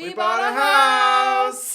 We bought a house!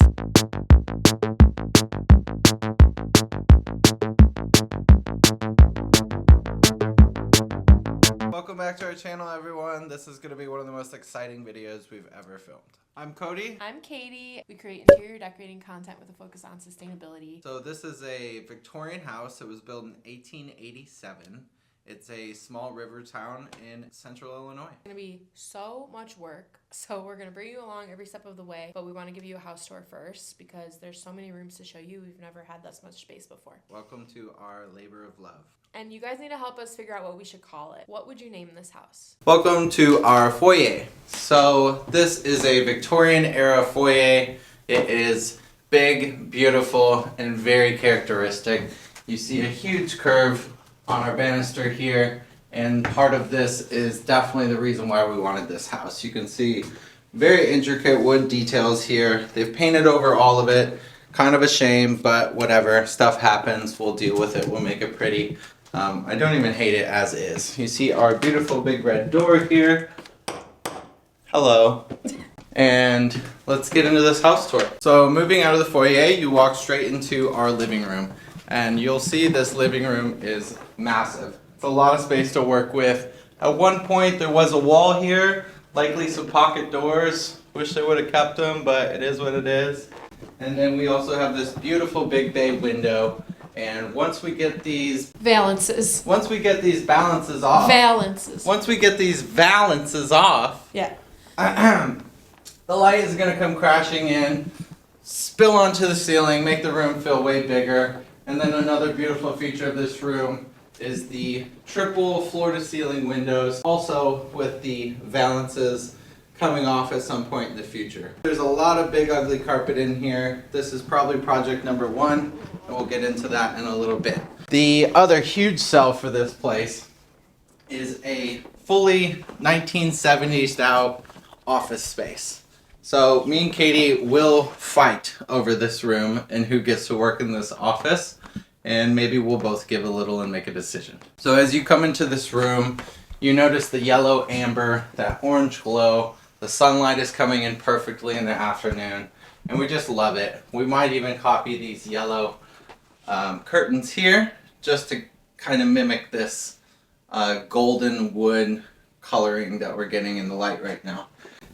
Welcome back to our channel, everyone. This is going to be one of the most exciting videos we've ever filmed. I'm Cody. I'm Katie. We create interior decorating content with a focus on sustainability. So this is a Victorian house. It was built in 1887. It's a small river town in central Illinois. It's going to be so much work, so we're going to bring you along every step of the way, but we want to give you a house tour first because there's so many rooms to show you. We've never had this much space before. Welcome to our labor of love. And you guys need to help us figure out what we should call it. What would you name this house? Welcome to our foyer. So this is a Victorian era foyer. It is big, beautiful, and very characteristic. You see a huge curve on our banister here, and part of this is definitely the reason why we wanted this house. You can see very intricate wood details here. They've painted over all of it. Kind of a shame, but whatever. Stuff happens. We'll deal with it. We'll make it pretty. I don't even hate it as is. You see our beautiful big red door here. Hello. And let's get into this house tour. So moving out of the foyer, you walk straight into our living room. And you'll see this living room is massive. It's a lot of space to work with. At one point there was a wall here, likely some pocket doors. Wish they would have kept them, but it is what it is. And then we also have this beautiful big bay window. And once we get these Valances. Once we get these balances off. Valances. Once we get these valances off. Yeah. The light is gonna come crashing in, spill onto the ceiling, make the room feel way bigger. And then another beautiful feature of this room is the triple floor-to-ceiling windows, also with the valances coming off at some point in the future. There's a lot of big ugly carpet in here. This is probably project number 1, and we'll get into that in a little bit. The other huge sell for this place is a fully 1970s style office space. So me and Katie will fight over this room and who gets to work in this office, and maybe we'll both give a little and make a decision. So as you come into this room, you notice the yellow amber, that orange glow. The sunlight is coming in perfectly in the afternoon, and we just love it. We might even copy these yellow curtains here just to kind of mimic this golden wood coloring that we're getting in the light right now.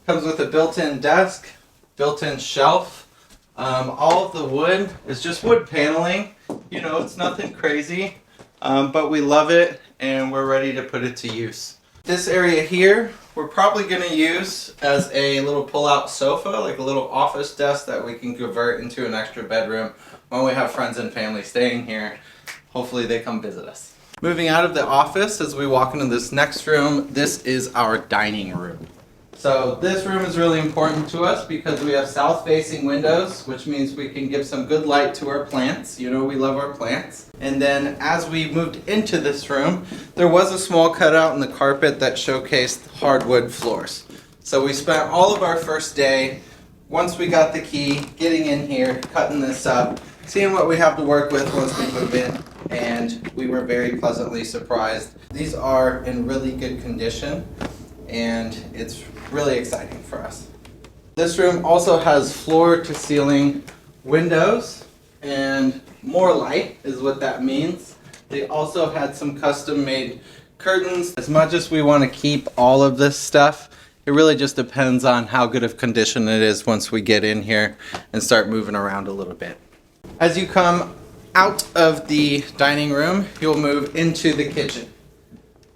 Comes with a built-in desk, built-in shelf. All of the wood is just wood paneling. You know, it's nothing crazy, but we love it and we're ready to put it to use. This area here, we're probably gonna use as a little pull-out sofa, like a little office desk that we can convert into an extra bedroom when we have friends and family staying here. Hopefully they come visit us. Moving out of the office, as we walk into this next room, this is our dining room. So this room is really important to us because we have south-facing windows, which means we can give some good light to our plants. You know, we love our plants. And then as we moved into this room, there was a small cutout in the carpet that showcased hardwood floors. So we spent all of our first day, once we got the key, getting in here, cutting this up, seeing what we have to work with once we move in, and we were very pleasantly surprised. These are in really good condition, and it's really exciting for us. This room also has floor-to-ceiling windows, and more light is what that means. They also had some custom-made curtains. As much as we want to keep all of this stuff, it really just depends on how good of condition it is once we get in here and start moving around a little bit. As you come out of the dining room, you'll move into the kitchen.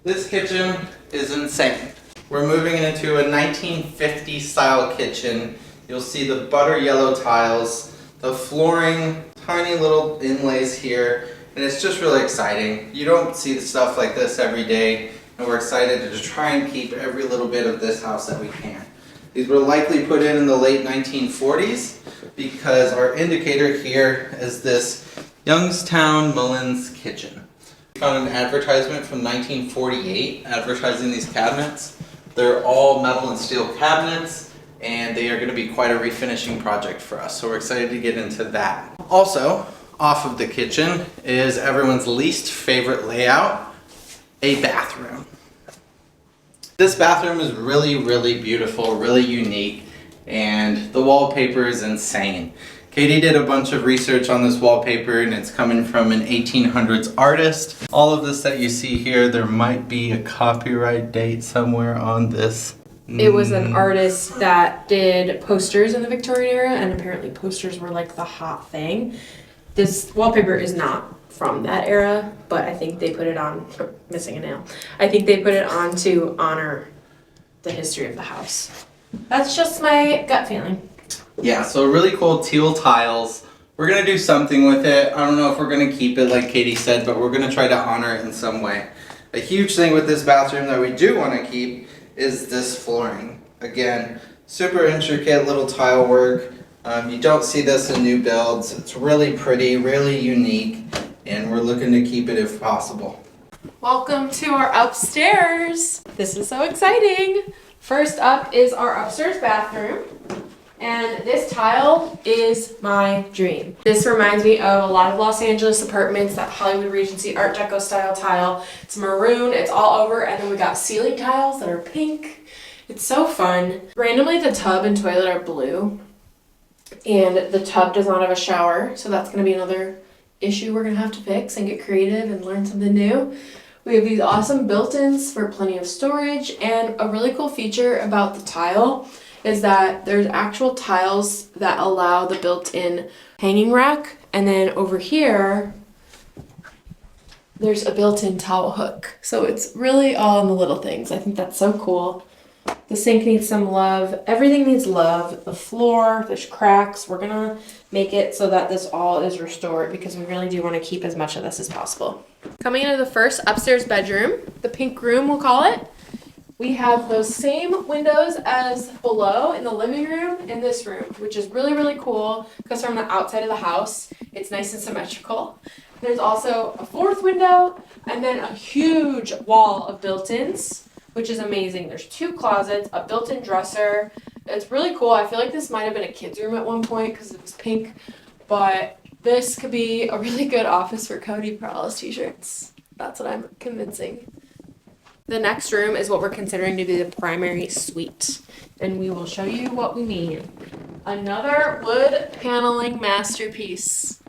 This kitchen is insane. We're moving into a 1950 style kitchen. You'll see the butter yellow tiles, the flooring, tiny little inlays here, and it's just really exciting. You don't see stuff like this every day, and we're excited to just try and keep every little bit of this house that we can. These were likely put in the late 1940s because our indicator here is this Youngstown Mullins kitchen. We found an advertisement from 1948 advertising these cabinets. They're all metal and steel cabinets, and they are going to be quite a refinishing project for us, so we're excited to get into that. Also, off of the kitchen is everyone's least favorite layout, a bathroom. This bathroom is really, really beautiful, really unique, and the wallpaper is insane. Katie did a bunch of research on this wallpaper and it's coming from an 1800s artist. All of this that you see here, there might be a copyright date somewhere on this. It was an artist that did posters in the Victorian era, and apparently posters were like the hot thing. This wallpaper is not from that era, but I think they put it on, missing a nail. I think they put it on to honor the history of the house. That's just my gut feeling. Yeah, so really cool teal tiles. We're gonna do something with it. I don't know if we're gonna keep it like Katie said, but we're gonna try to honor it in some way. A huge thing with this bathroom that we do wanna keep is this flooring. Again, super intricate little tile work. You don't see this in new builds. It's really pretty, really unique, and we're looking to keep it if possible. Welcome to our upstairs. This is so exciting. First up is our upstairs bathroom. And this tile is my dream. This reminds me of a lot of Los Angeles apartments, that Hollywood Regency Art Deco style tile. It's maroon, it's all over, and then we got ceiling tiles that are pink. It's so fun. Randomly, the tub and toilet are blue, and the tub does not have a shower, so that's gonna be another issue we're gonna have to fix and get creative and learn something new. We have these awesome built-ins for plenty of storage, and a really cool feature about the tile is that there's actual tiles that allow the built-in hanging rack, and then over here there's a built-in towel hook. So it's really all in the little things. I think that's so cool. The sink needs some love. Everything needs love. The floor, there's cracks. We're gonna make it so that this all is restored because we really do want to keep as much of this as possible. Coming into the first upstairs bedroom, the pink room we'll call it. We have those same windows as below in the living room in this room, which is really, really cool because from the outside of the house, it's nice and symmetrical. There's also a fourth window and then a huge wall of built-ins, which is amazing. There's 2 closets, a built-in dresser. It's really cool. I feel like this might have been a kid's room at one point because it was pink, but this could be a really good office for Cody Prowlis t-shirts. That's what I'm convincing. The next room is what we're considering to be the primary suite, and we will show you what we mean. Another wood paneling masterpiece.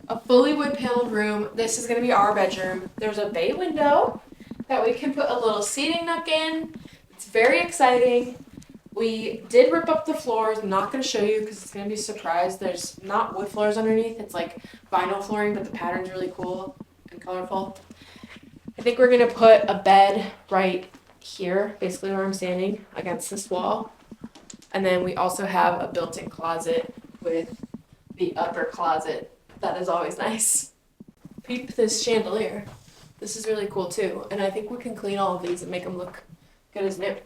A fully wood paneled room. This is going to be our bedroom. There's a bay window that we can put a little seating nook in. It's very exciting. We did rip up the floors. I'm not going to show you because it's going to be a surprise. There's not wood floors underneath. It's like vinyl flooring, but the pattern's really cool and colorful. I think we're going to put a bed right here, basically where I'm standing, against this wall. And then we also have a built-in closet with the upper closet. That is always nice. Peep this chandelier. This is really cool too. And I think we can clean all of these and make them look good as new.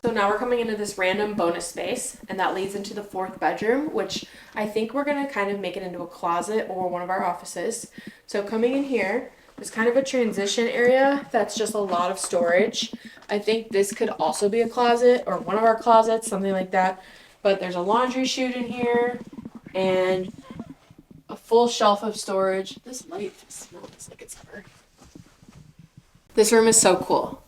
So now we're coming into this random bonus space, and that leads into the 4th bedroom, which I think we're going to kind of make it into a closet or one of our offices. So coming in here, there's kind of a transition area that's just a lot of storage. I think this could also be a closet or one of our closets, something like that. But there's a laundry chute in here and a full shelf of storage. This light smells like it's ever. This room is so cool.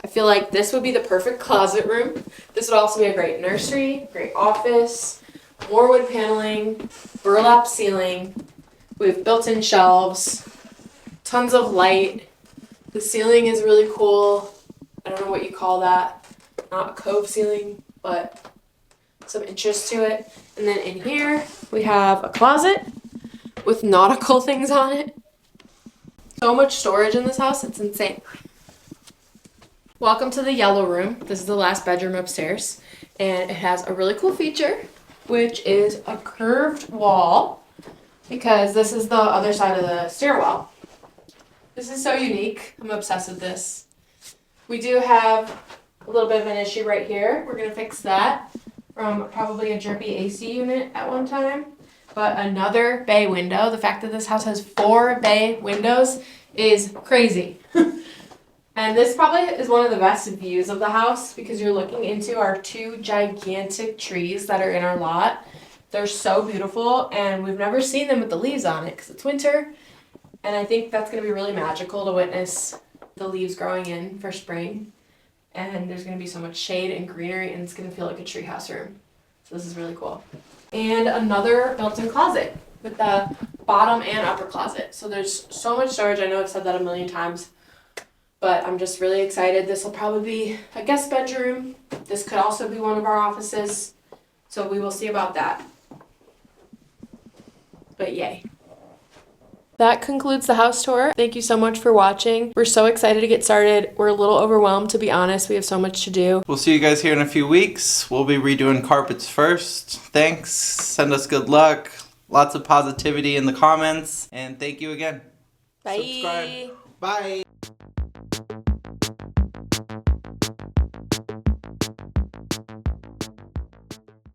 I feel like this would be the perfect closet room. This would also be a great nursery, great office, more wood paneling, burlap ceiling. We have built-in shelves. Tons of light. The ceiling is really cool. I don't know what you call that. Not a cove ceiling, but some interest to it. And then in here, we have a closet with nautical things on it. So much storage in this house, it's insane. Welcome to the yellow room. This is the last bedroom upstairs. And it has a really cool feature, which is a curved wall, because this is the other side of the stairwell. This is so unique. I'm obsessed with this. We do have a little bit of an issue right here. We're going to fix that from probably a drippy AC unit at one time. But another bay window. The fact that this house has 4 bay windows is crazy. And this probably is one of the best views of the house because you're looking into our 2 gigantic trees that are in our lot. They're so beautiful, and we've never seen them with the leaves on it because it's winter. And I think that's going to be really magical to witness the leaves growing in for spring. And there's going to be so much shade and greenery, and it's going to feel like a treehouse room. So this is really cool. And another built-in closet with the bottom and upper closet. So there's so much storage. I know I've said that a million times, but I'm just really excited. This will probably be a guest bedroom. This could also be one of our offices. So we will see about that. But yay. That concludes the house tour. Thank you so much for watching. We're so excited to get started. We're a little overwhelmed, to be honest. We have so much to do. We'll see you guys here in a few weeks. We'll be redoing carpets first. Thanks. Send us good luck. Lots of positivity in the comments. And thank you again. Bye. Subscribe. Bye.